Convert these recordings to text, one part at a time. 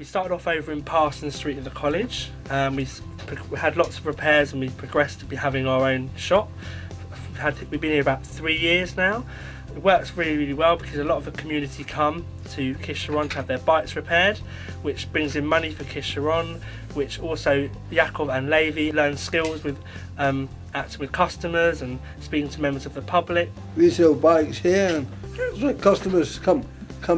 We started off over in Parsons Street at the college. We had lots of repairs and we progressed to be having our own shop. We've been here about 3 years now. It works really, really well because a lot of the community come to Kisharon to have their bikes repaired, which brings in money for Kisharon, which also Yaakov and Levi learn skills with acting with customers and speaking to members of the public. We sell bikes here, and customers come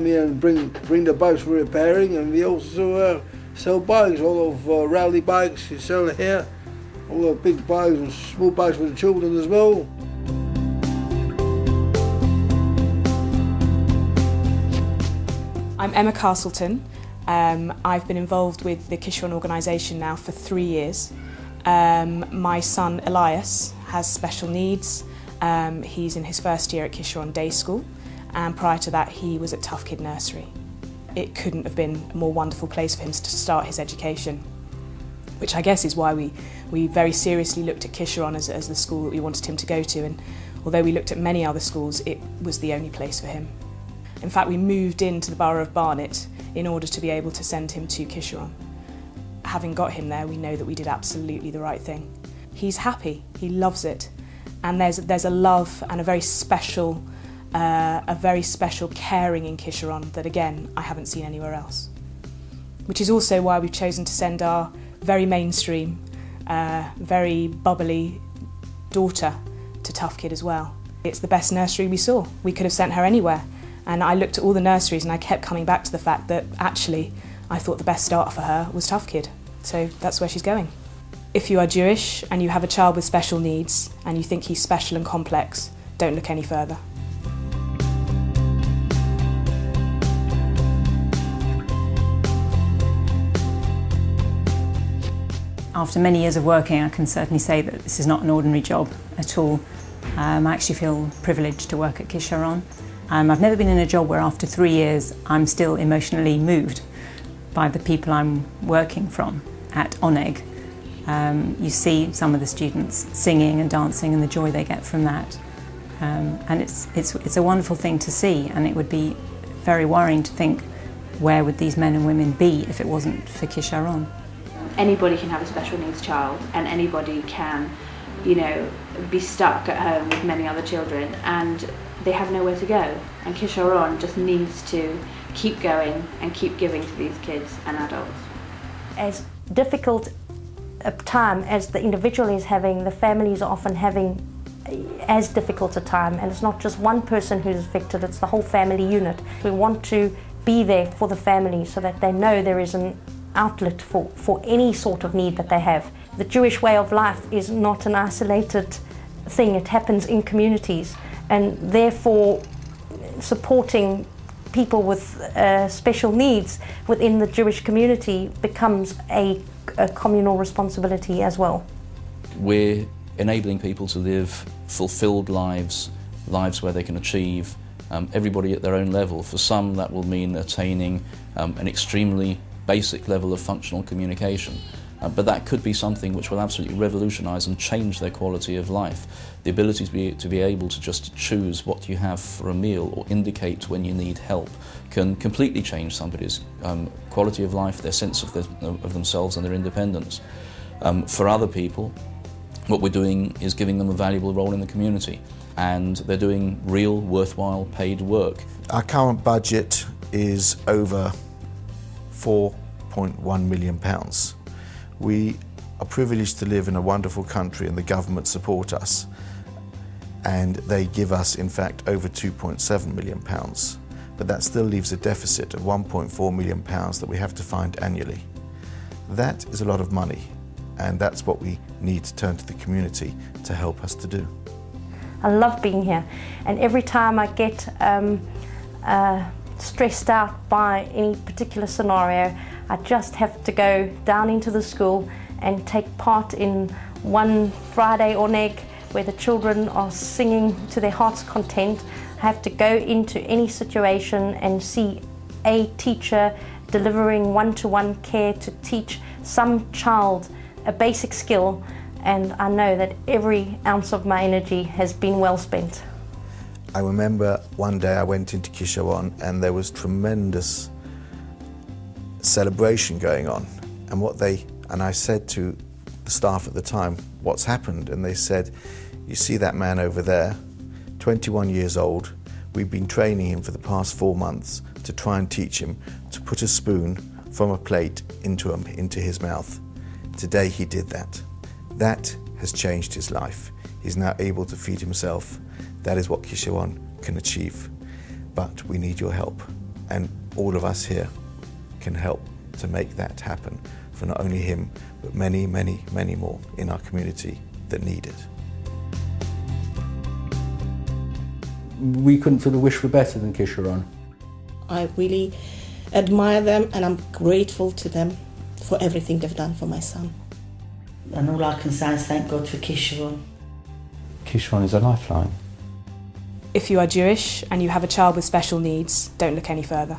here and bring the bikes for repairing, and we also sell bikes, all of rally bikes we sell here, all the big bikes and small bikes for the children as well. I'm Emma Castleton. I've been involved with the Kisharon organisation now for 3 years. My son Elias has special needs. He's in his first year at Kisharon Day School, and prior to that he was at Tough Kid Nursery. It couldn't have been a more wonderful place for him to start his education, which I guess is why we very seriously looked at Kisharon as the school that we wanted him to go to, and although we looked at many other schools, it was the only place for him. In fact, we moved into the borough of Barnet in order to be able to send him to Kisharon. Having got him there, we know that we did absolutely the right thing. He's happy, he loves it, and there's a love and a very special caring in Kisharon that, again, I haven't seen anywhere else. Which is also why we've chosen to send our very mainstream, very bubbly daughter to Tough Kid as well. It's the best nursery we saw. We could have sent her anywhere. And I looked at all the nurseries and I kept coming back to the fact that actually I thought the best start for her was Tough Kid. So that's where she's going. If you are Jewish and you have a child with special needs and you think he's special and complex, don't look any further. After many years of working, I can certainly say that this is not an ordinary job at all. I actually feel privileged to work at Kisharon. I've never been in a job where after 3 years I'm still emotionally moved by the people I'm working from at Oneg. You see some of the students singing and dancing and the joy they get from that. And it's a wonderful thing to see, and it would be very worrying to think, where would these men and women be if it wasn't for Kisharon? Anybody can have a special needs child, and anybody can, be stuck at home with many other children, and they have nowhere to go. And Kisharon just needs to keep going and keep giving to these kids and adults. As difficult a time as the individual is having, the families are often having as difficult a time, and it's not just one person who's affected, it's the whole family unit. We want to be there for the family so that they know there is an outlet for any sort of need that they have. The Jewish way of life is not an isolated thing, it happens in communities, and therefore supporting people with special needs within the Jewish community becomes a communal responsibility as well. We're enabling people to live fulfilled lives where they can achieve everybody at their own level. For some that will mean attaining an extremely basic level of functional communication. But that could be something which will absolutely revolutionise and change their quality of life. The ability to be able to just choose what you have for a meal or indicate when you need help can completely change somebody's quality of life, their sense of themselves and their independence. For other people, what we're doing is giving them a valuable role in the community, and they're doing real, worthwhile, paid work. Our current budget is over £4.1 million. We are privileged to live in a wonderful country, and the government support us, and they give us in fact over £2.7 million, but that still leaves a deficit of £1.4 million that we have to find annually. That is a lot of money, and that's what we need to turn to the community to help us to do. I love being here, and every time I get stressed out by any particular scenario, I just have to go down into the school and take part in one Friday Oneg where the children are singing to their heart's content. I have to go into any situation and see a teacher delivering one-to-one care to teach some child a basic skill, and I know that every ounce of my energy has been well spent. I remember one day I went into Kisharon and there was tremendous celebration going on. And I said to the staff at the time, what's happened? And they said, you see that man over there, 21 years old, we've been training him for the past 4 months to try and teach him to put a spoon from a plate into his mouth. Today he did that. That has changed his life. He's now able to feed himself. That is what Kisharon can achieve. But we need your help, and all of us here can help to make that happen for not only him, but many, many, many more in our community that need it. We couldn't sort of wish for better than Kisharon. I really admire them, and I'm grateful to them for everything they've done for my son. And all I can say is thank God for Kisharon. Kisharon is a lifeline. If you are Jewish and you have a child with special needs, don't look any further.